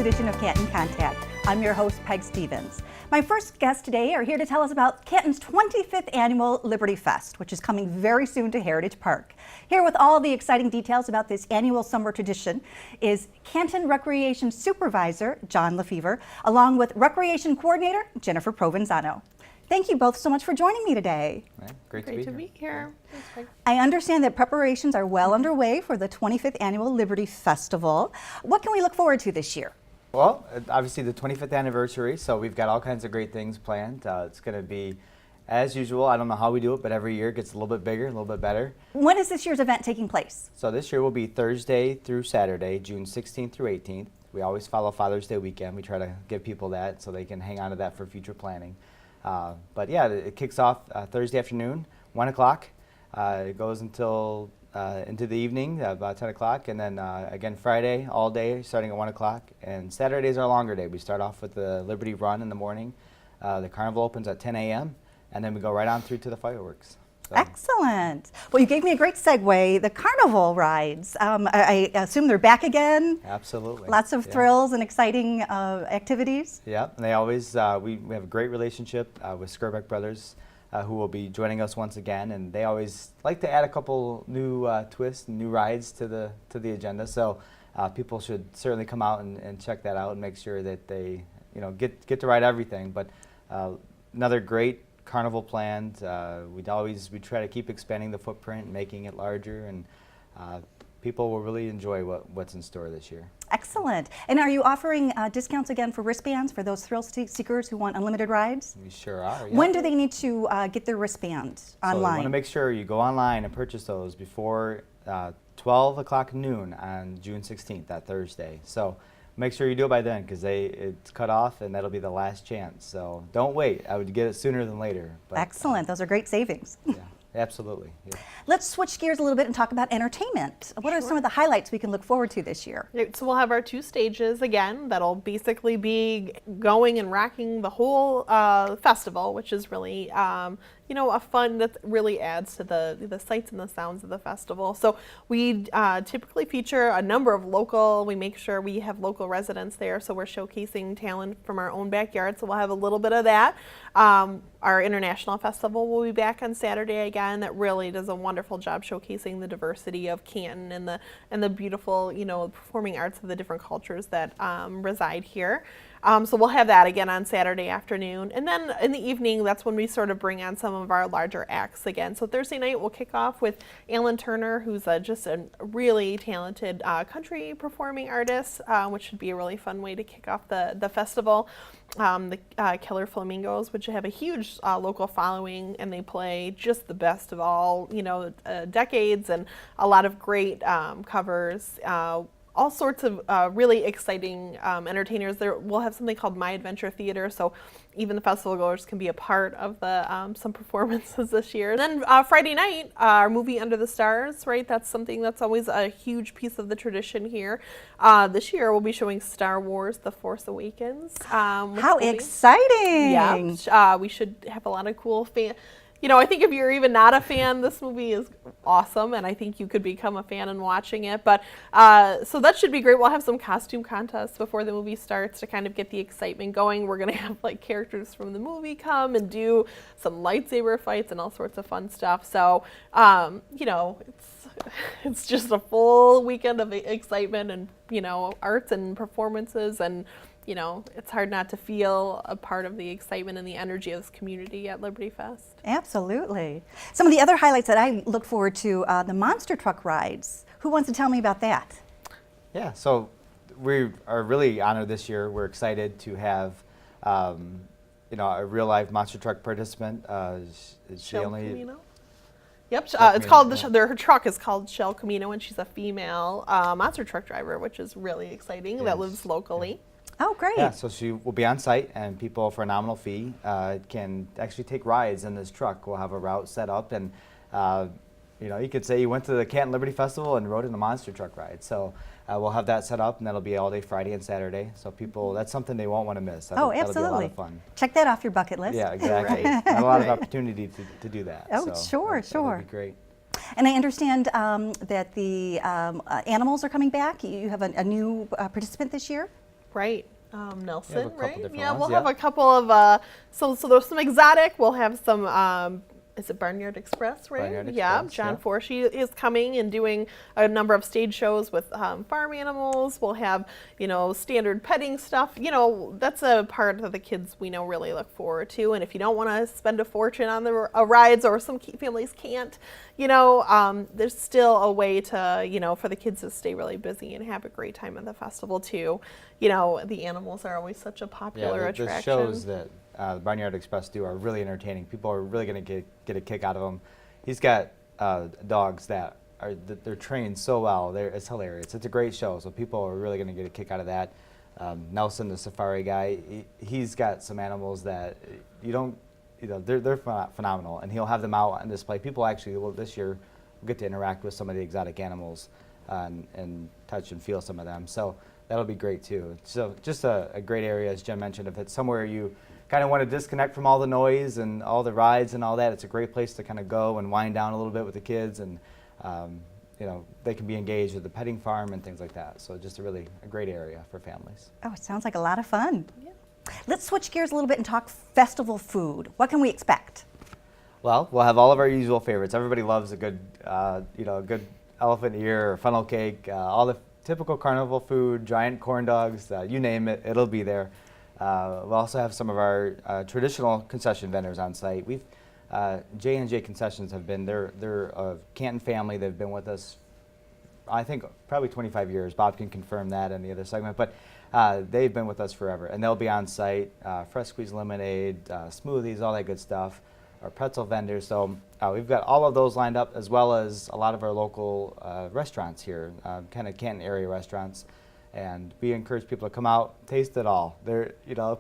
edition of Canton Contact. I'm your host, Peg Stevens. My first guests today are here to tell us about Canton's 25th Annual Liberty Fest, which is coming very soon to Heritage Park. Here with all the exciting details about this annual summer tradition is Canton Recreation Supervisor, John Lefevre, along with Recreation Coordinator, Jennifer Provenzano. Thank you both so much for joining me today. Great to be here. I understand that preparations are well underway for the 25th Annual Liberty Festival. What can we look forward to this year? Well, obviously the 25th anniversary, so we've got all kinds of great things planned. It's going to be, as usual, I don't know how we do it, but every year it gets a little bit bigger, a little bit better. When is this year's event taking place? So this year will be Thursday through Saturday, June 16th through 18th. We always follow Father's Day weekend. We try to give people that so they can hang on to that for future planning. But yeah, it kicks off Thursday afternoon, 1 o'clock. It goes until into the evening, about 10 o'clock, and then again Friday all day starting at 1 o'clock. And Saturday's our longer day. We start off with the Liberty Run in the morning. The carnival opens at 10 a.m. and then we go right on through to the fireworks. So. Excellent. Well, you gave me a great segue. The carnival rides, I assume they're back again? Absolutely. Lots of thrills and exciting activities? Yeah, and they always, we have a great relationship with Skirbeck Brothers, who will be joining us once again, and they always like to add a couple new twists and new rides to the agenda. So people should certainly come out and check that out and make sure that they get to ride everything. But another great carnival planned. We try to keep expanding the footprint, making it larger, and people will really enjoy what's in store this year. Excellent. And are you offering discounts again for wristbands for those thrill seekers who want unlimited rides? We sure are. Yeah. When do they need to get their wristbands online? So you want to make sure you go online and purchase those before 12 o'clock noon on June 16th, that Thursday. So make sure you do it by then, because it's cut off and that'll be the last chance. So don't wait. I would get it sooner than later. But, excellent. Those are great savings. Yeah, absolutely. Yeah. Let's switch gears a little bit and talk about entertainment. What are some of the highlights we can look forward to this year? So we'll have our 2 stages again that'll basically be going and rocking the whole festival, which is really a fun that really adds to the sights and the sounds of the festival. So we typically feature a number of we make sure we have local residents there, so we're showcasing talent from our own backyard, so we'll have a little bit of that. Our international festival will be back on Saturday again. That really does a wonderful job showcasing the diversity of Canton and the beautiful, performing arts of the different cultures that reside here. So we'll have that again on Saturday afternoon. And then in the evening, that's when we sort of bring on some of our larger acts again. So Thursday night, we'll kick off with Alan Turner, who's just a really talented country performing artist, which should be a really fun way to kick off the festival. The Killer Flamingos, which have a huge local following, and they play just the best of all, decades, and a lot of great covers. All sorts of really exciting entertainers. We'll have something called My Adventure Theater, so even the festival goers can be a part of some performances this year. And then Friday night, our movie Under the Stars, right? That's something that's always a huge piece of the tradition here. This year, we'll be showing Star Wars: The Force Awakens. How exciting! Yeah, we should have a lot of cool I think if you're even not a fan, this movie is awesome, and I think you could become a fan in watching it. But so that should be great. We'll have some costume contests before the movie starts to kind of get the excitement going. We're going to have characters from the movie come and do some lightsaber fights and all sorts of fun stuff. So, it's just a full weekend of excitement and, arts and performances, and it's hard not to feel a part of the excitement and the energy of this community at Liberty Fest. Absolutely. Some of the other highlights that I look forward to, the monster truck rides. Who wants to tell me about that? Yeah, so we are really honored this year. We're excited to have, a real live monster truck participant. Shell Camino? Yep, it's called, her truck is called Shell Camino, and she's a female monster truck driver, which is really exciting, that lives locally. Yeah. Oh, great. Yeah, so she will be on site, and people for a nominal fee can actually take rides in this truck. We'll have a route set up, and you could say you went to the Canton Liberty Festival and rode in a monster truck ride. So we'll have that set up, and that'll be all day Friday and Saturday. So people, that's something they won't want to miss. Absolutely. That'll be a lot of fun. Check that off your bucket list. Yeah, exactly. Right. A lot of opportunity to do that. Oh, so sure. That'll be great. And I understand that the animals are coming back. You have a new participant this year? Right. Nelson, couple right? different Yeah, ones, we'll yeah. have a couple of, so there's some exotic. We'll have some, is it Barnyard Express, right? Barnyard Yeah, Express, John yeah. Forshee is coming and doing a number of stage shows with farm animals. We'll have, standard petting stuff. That's a part that the kids we know really look forward to. And if you don't want to spend a fortune on the rides, or some families can't, there's still a way to, for the kids to stay really busy and have a great time at the festival too. The animals are always such a popular the attraction. shows that the Barnyard Express do are really entertaining. People are really going to get a kick out of them. He's got dogs that they're trained so well. It's hilarious. It's a great show, so people are really going to get a kick out of that. Nelson, the safari guy, he's got some animals that they're phenomenal, and he'll have them out on display. People actually will this year get to interact with some of the exotic animals and touch and feel some of them. So that'll be great too. So just a great area, as Jen mentioned. If it's somewhere you kind of want to disconnect from all the noise and all the rides and all that, it's a great place to kind of go and wind down a little bit with the kids, and they can be engaged with the petting farm and things like that. So just a great area for families. Oh, it sounds like a lot of fun. Yeah. Let's switch gears a little bit and talk festival food. What can we expect? Well, we'll have all of our usual favorites. Everybody loves a good elephant ear or funnel cake, all the typical carnival food, giant corn dogs, you name it, it'll be there. We'll also have some of our traditional concession vendors on site. We've J&J Concessions they're a Canton family. They've been with us, I think, probably 25 years. Bob can confirm that in the other segment, but they've been with us forever, and they'll be on site. Fresh squeezed lemonade, smoothies, all that good stuff. Our pretzel vendors. So we've got all of those lined up, as well as a lot of our local restaurants here, kind of Canton area restaurants. And we encourage people to come out, taste it all.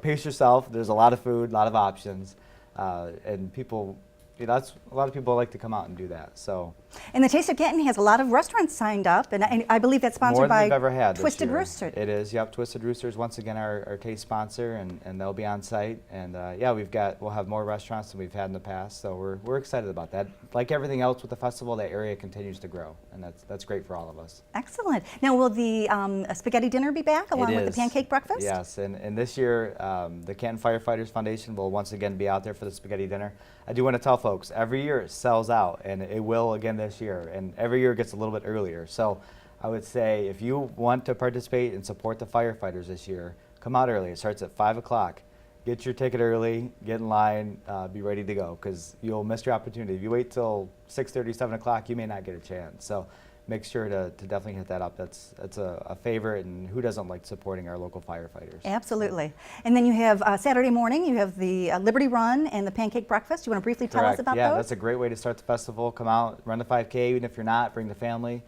Pace yourself. There's a lot of food, a lot of options, and people. That's a lot of people like to come out and do that. So. And the Taste of Canton has a lot of restaurants signed up, and I believe that's sponsored More than by we've ever had Twisted this year. Rooster. It is, yep. Twisted Roosters, once again, our taste sponsor, and they'll be on site. And we'll have more restaurants than we've had in the past. So we're excited about that. Like everything else with the festival, that area continues to grow, and that's great for all of us. Excellent. Now, will the spaghetti dinner be back along with the is. pancake breakfast? Yes, and this year, the Canton Firefighters Foundation will once again be out there for the spaghetti dinner. I do want to tell folks, every year it sells out, and it will again this year, and every year it gets a little bit earlier. So I would say if you want to participate and support the firefighters this year, come out early. It starts at 5 o'clock. Get your ticket early, get in line, be ready to go, because you'll miss your opportunity. If you wait till 6:30, 7 o'clock, you may not get a chance. So make sure to definitely hit that up. That's a favorite, and who doesn't like supporting our local firefighters? Absolutely. And then you have Saturday morning, you have the Liberty Run and the pancake breakfast. You want to briefly tell us about Yeah, those? that's a great way to start the festival. Come out, run the 5K, even if you're not, bring the family.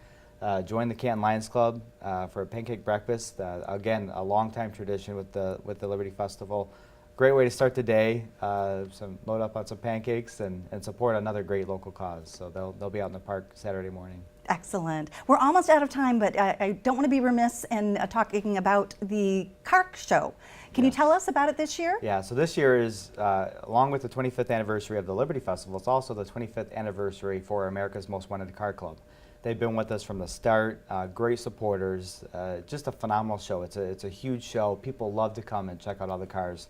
Join the Canton Lions Club for a pancake breakfast. Again, a long-time tradition with the Liberty Festival. Great way to start the day. Load up on some pancakes and support another great local cause. So they'll be out in the park Saturday morning. Excellent. We're almost out of time, but I don't want to be remiss in talking about the Cark Show. Can you tell us about it this year? Yeah, so this year is, along with the 25th anniversary of the Liberty Festival, it's also the 25th anniversary for America's Most Wanted Car Club. They've been with us from the start, great supporters, just a phenomenal show. It's a huge show. People love to come and check out all the cars.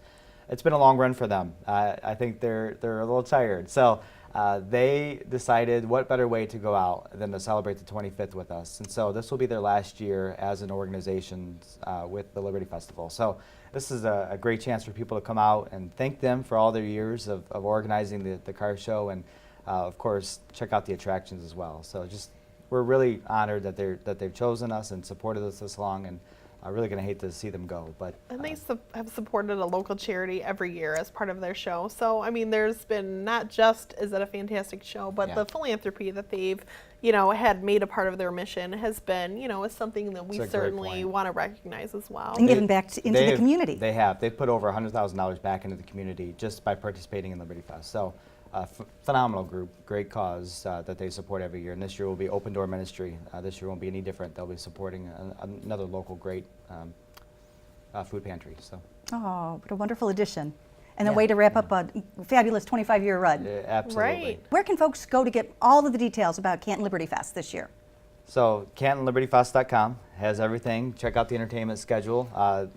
It's been a long run for them. I think they're a little tired. So they decided what better way to go out than to celebrate the 25th with us. And so this will be their last year as an organization with the Liberty Festival. So this is a great chance for people to come out and thank them for all their years of organizing the car show, and of course check out the attractions as well. So we're really honored that they've chosen us and supported us this long, and I'm really going to hate to see them go. But And they have supported a local charity every year as part of their show. So, I mean, there's been not just is it a fantastic show, but the philanthropy that they've, had made a part of their mission has been, is something that we certainly want to recognize as well. And giving back into the community. They've put over $100,000 back into the community just by participating in Liberty Fest. So phenomenal group, great cause that they support every year. And this year will be Open Door Ministry. This year won't be any different. They'll be supporting another local great food pantry. So. Oh, what a wonderful addition. And a way to wrap up a fabulous 25-year run. Absolutely. Right. Where can folks go to get all of the details about Canton Liberty Fest this year? So CantonLibertyFest.com has everything. Check out the entertainment schedule.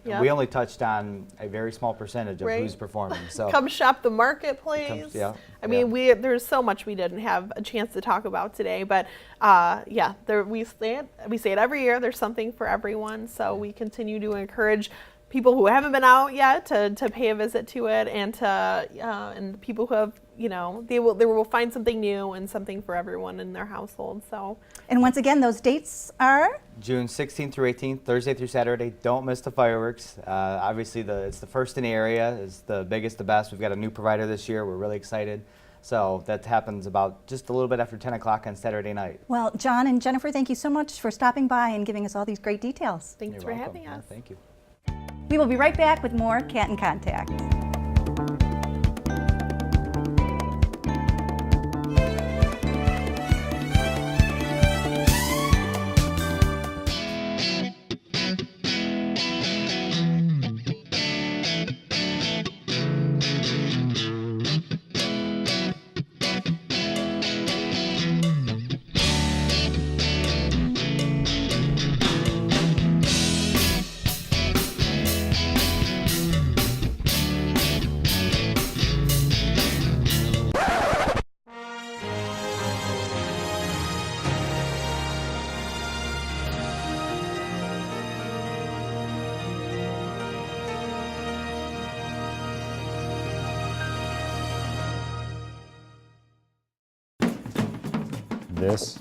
Yep. We only touched on a very small percentage of Right. who's performing. So Come shop the marketplace. I mean, there's so much we didn't have a chance to talk about today, but we say it every year. There's something for everyone. So we continue to encourage people who haven't been out yet to pay a visit to it, and and people who have, they will find something new and something for everyone in their household. So. And once again, those dates are? June 16th through 18th, Thursday through Saturday. Don't miss the fireworks. Obviously, it's the first in the area. It's the biggest, the best. We've got a new provider this year. We're really excited. So that happens about just a little bit after 10 o'clock on Saturday night. Well, John and Jennifer, thank you so much for stopping by and giving us all these great details. Thanks for having us. Thank you. We will be right back with more Canton Contact. This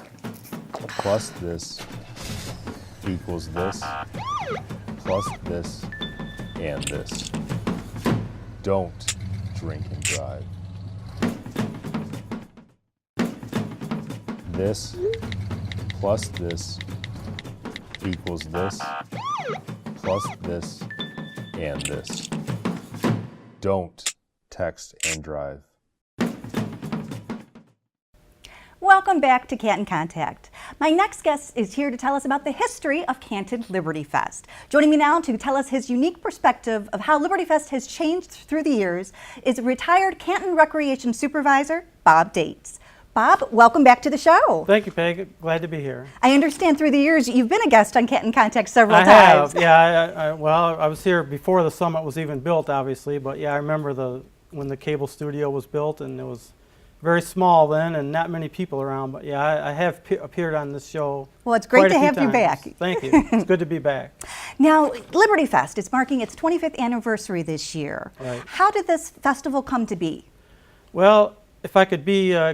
plus this equals this plus this and this. Don't drink and drive. This plus this equals this plus this and this. Don't text and drive. Welcome back to Canton Contact. My next guest is here to tell us about the history of Canton Liberty Fest. Joining me now to tell us his unique perspective of how Liberty Fest has changed through the years is retired Canton Recreation Supervisor, Bob Dates. Bob, welcome back to the show. Thank you, Peg. Glad to be here. I understand through the years you've been a guest on Canton Contact several I times. have, yeah. Well, I was here before the summit was even built, obviously, but yeah, I remember when the cable studio was built, and it was very small then and not many people around, but yeah, I have appeared on this show. Well, it's great quite to a few have you times. back. Thank you. It's good to be back. Now, Liberty Fest is marking its 25th anniversary this year. Right. How did this festival come to be? Well, if I could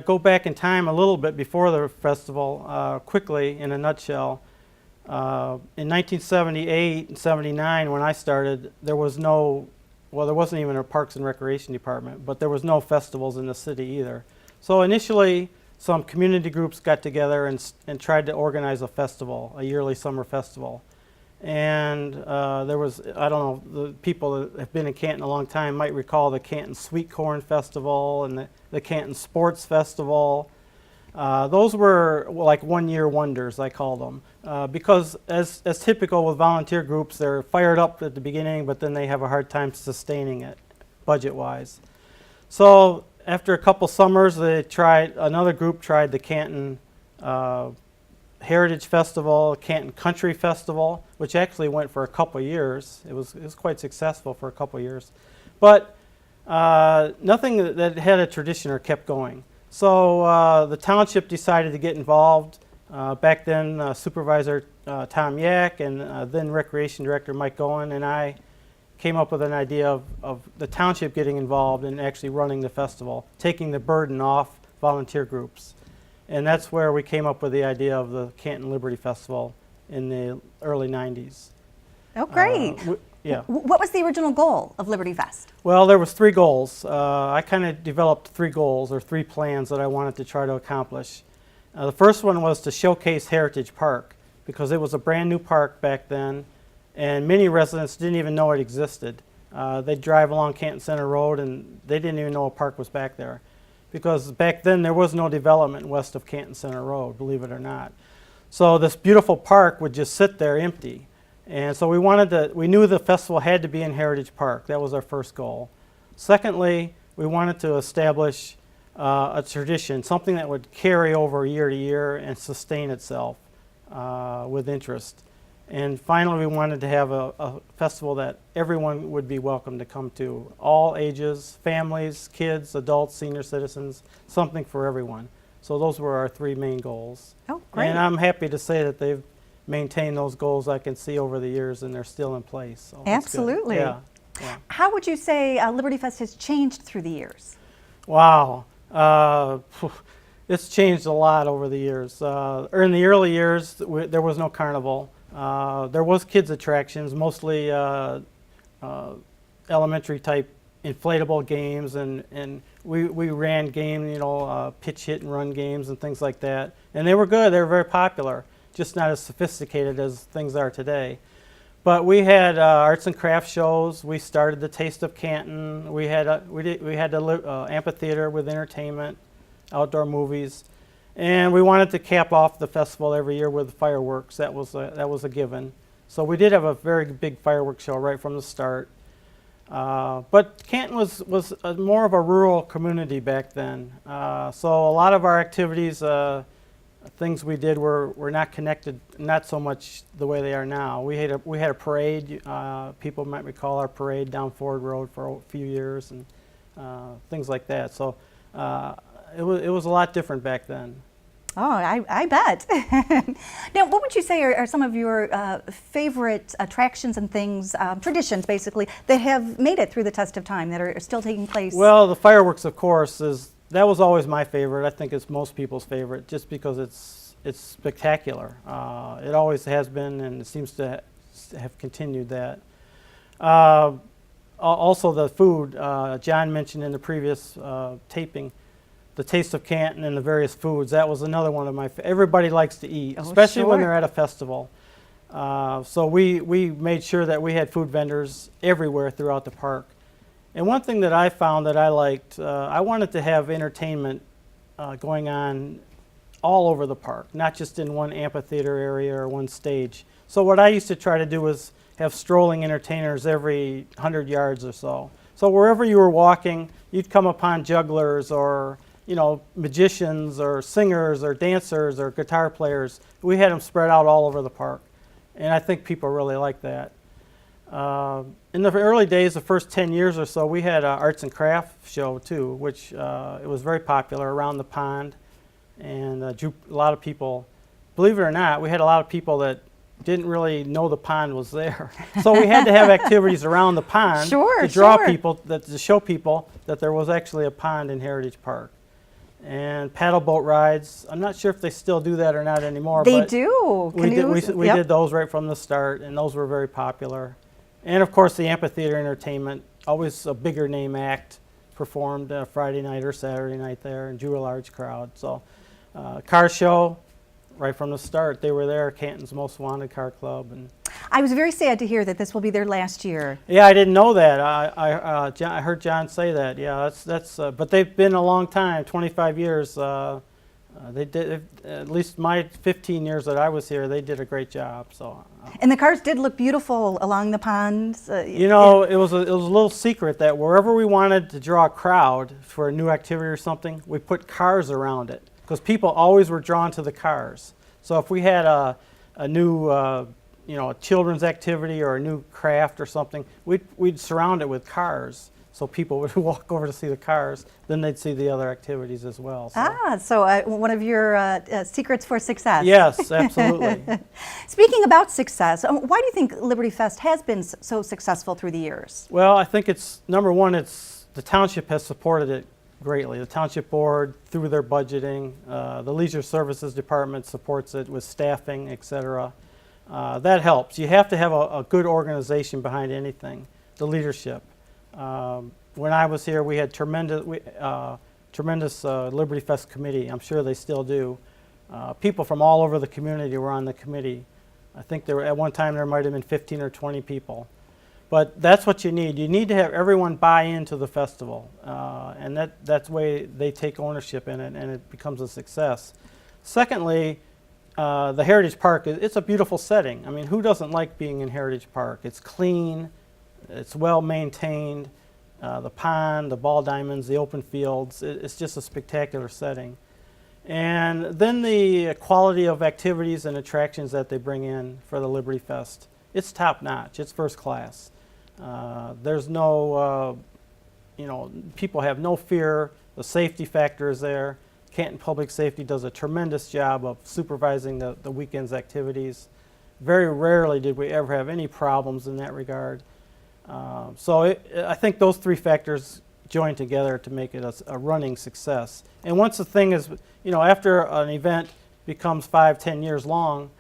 go back in time a little bit before the festival, quickly in a nutshell, in 1978 and 79 when I started, there wasn't even a Parks and Recreation department, but there was no festivals in the city either. So initially, some community groups got together and tried to organize a festival, a yearly summer festival. And there was, I don't know, the people that have been in Canton a long time might recall the Canton Sweet Corn Festival and the Canton Sports Festival. Those were like one-year wonders, I call them, because as typical with volunteer groups, they're fired up at the beginning, but then they have a hard time sustaining it budget-wise. So after a couple summers, another group tried the Canton Heritage Festival, Canton Country Festival, which actually went for a couple years. It was quite successful for a couple years, but nothing that had a tradition or kept going. So the township decided to get involved. Back then, Supervisor Tom Yack and then Recreation Director Mike Goen and I came up with an idea of the township getting involved and actually running the festival, taking the burden off volunteer groups. And that's where we came up with the idea of the Canton Liberty Festival in the early 90s. Oh, great. Yeah. What was the original goal of Liberty Fest? Well, there was three goals. I kind of developed three goals or three plans that I wanted to try to accomplish. The first one was to showcase Heritage Park, because it was a brand new park back then, and many residents didn't even know it existed. They'd drive along Canton Center Road and they didn't even know a park was back there, because back then there was no development west of Canton Center Road, believe it or not. So this beautiful park would just sit there empty. And so we knew the festival had to be in Heritage Park. That was our first goal. Secondly, we wanted to establish a tradition, something that would carry over year to year and sustain itself. with interest. And finally, we wanted to have a festival that everyone would be welcome to come to. All ages, families, kids, adults, senior citizens, something for everyone. So those were our three main goals. Oh, great. And I'm happy to say that they've maintained those goals I can see over the years, and they're still in place. So that's good. Absolutely. Yeah. Yeah. How would you say Liberty Fest has changed through the years? Wow. It's changed a lot over the years. In the early years, there was no carnival. There was kids attractions, mostly elementary type inflatable games, and we ran games, pitch hit and run games and things like that. And they were good. They were very popular, just not as sophisticated as things are today. But we had arts and crafts shows. We started the Taste of Canton. We had the amphitheater with entertainment, outdoor movies, and we wanted to cap off the festival every year with fireworks. That was a given. So we did have a very big fireworks show right from the start. But Canton was more of a rural community back then. So a lot of our activities, things we did were not connected, not so much the way they are now. We had a parade. People might recall our parade down Ford Road for a few years and things like that. So it was a lot different back then. Oh, I bet. Now, what would you say are some of your favorite attractions and things, traditions basically, that have made it through the test of time, that are still taking place? Well, the fireworks, of course, that was always my favorite. I think it's most people's favorite, just because it's spectacular. It always has been, and it seems to have continued that. Also, the food. John mentioned in the previous taping, the Taste of Canton and the various foods. That was another one of my. Everybody likes to eat, especially when they're at a festival. So we made sure that we had food vendors everywhere throughout the park. And one thing that I found that I liked, I wanted to have entertainment going on all over the park, not just in one amphitheater area or one stage. So what I used to try to do was have strolling entertainers every 100 yards or so. So wherever you were walking, you'd come upon jugglers or magicians or singers or dancers or guitar players. We had them spread out all over the park, and I think people really like that. In the early days, the first 10 years or so, we had an arts and crafts show too, which it was very popular around the pond, and drew a lot of people. Believe it or not, we had a lot of people that didn't really know the pond was there. So we had to have activities around the pond to draw people, to show people that there was actually a pond in Heritage Park. And paddle boat rides. I'm not sure if they still do that or not anymore. They but do. We did those right from the start, and those were very popular. And of course, the amphitheater entertainment, always a bigger name act, performed Friday night or Saturday night there and drew a large crowd. So, car show, right from the start, they were there. Canton's Most Wanted Car Club, and I was very sad to hear that this will be their last year. yeah, I didn't know that. I heard John say that. Yeah, that's. But they've been a long time, 25 years. They did, at least my 15 years that I was here, they did a great job. So. And the cars did look beautiful along the ponds. It was a little secret that wherever we wanted to draw a crowd for a new activity or something, we put cars around it, because people always were drawn to the cars. So if we had a new a children's activity or a new craft or something, we'd surround it with cars, so people would walk over to see the cars. Then they'd see the other activities as well. So. So one of your secrets for success. Yes, absolutely. Speaking about success, why do you think Liberty Fest has been so successful through the years? Well, I think it's, number one, the township has supported it greatly. The township board, through their budgeting, the leisure services department supports it with staffing, etc. That helps. You have to have a good organization behind anything, the leadership. When I was here, we had tremendous Liberty Fest committee. I'm sure they still do. People from all over the community were on the committee. I think at one time there might have been 15 or 20 people. But that's what you need. You need to have everyone buy into the festival, and that's the way they take ownership in it, and it becomes a success. Secondly, the Heritage Park, it's a beautiful setting. I mean, who doesn't like being in Heritage Park? It's clean, it's well maintained, the pond, the ball diamonds, the open fields, it's just a spectacular setting. And then the quality of activities and attractions that they bring in for the Liberty Fest, it's top notch, it's first class. There's no, people have no fear, the safety factor is there. Canton Public Safety does a tremendous job of supervising the weekend's activities. Very rarely did we ever have any problems in that regard. I think those three factors join together to make it a running success. And once the thing is, after an event becomes 5-10 years long,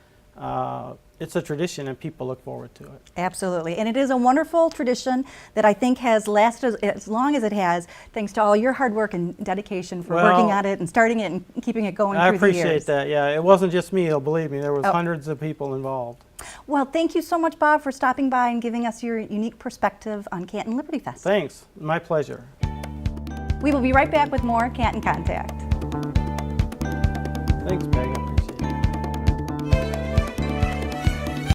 it's a tradition and people look forward to it. Absolutely. And it is a wonderful tradition that I think has lasted as long as it has, thanks to all your hard work and dedication for working at it and starting it and keeping it going through the years. I appreciate that, yeah. It wasn't just me, believe me. There was hundreds of people involved. Well, thank you so much, Bob, for stopping by and giving us your unique perspective on Canton Liberty Fest. Thanks. My pleasure. We will be right back with more Canton Contact. Thanks, Pat.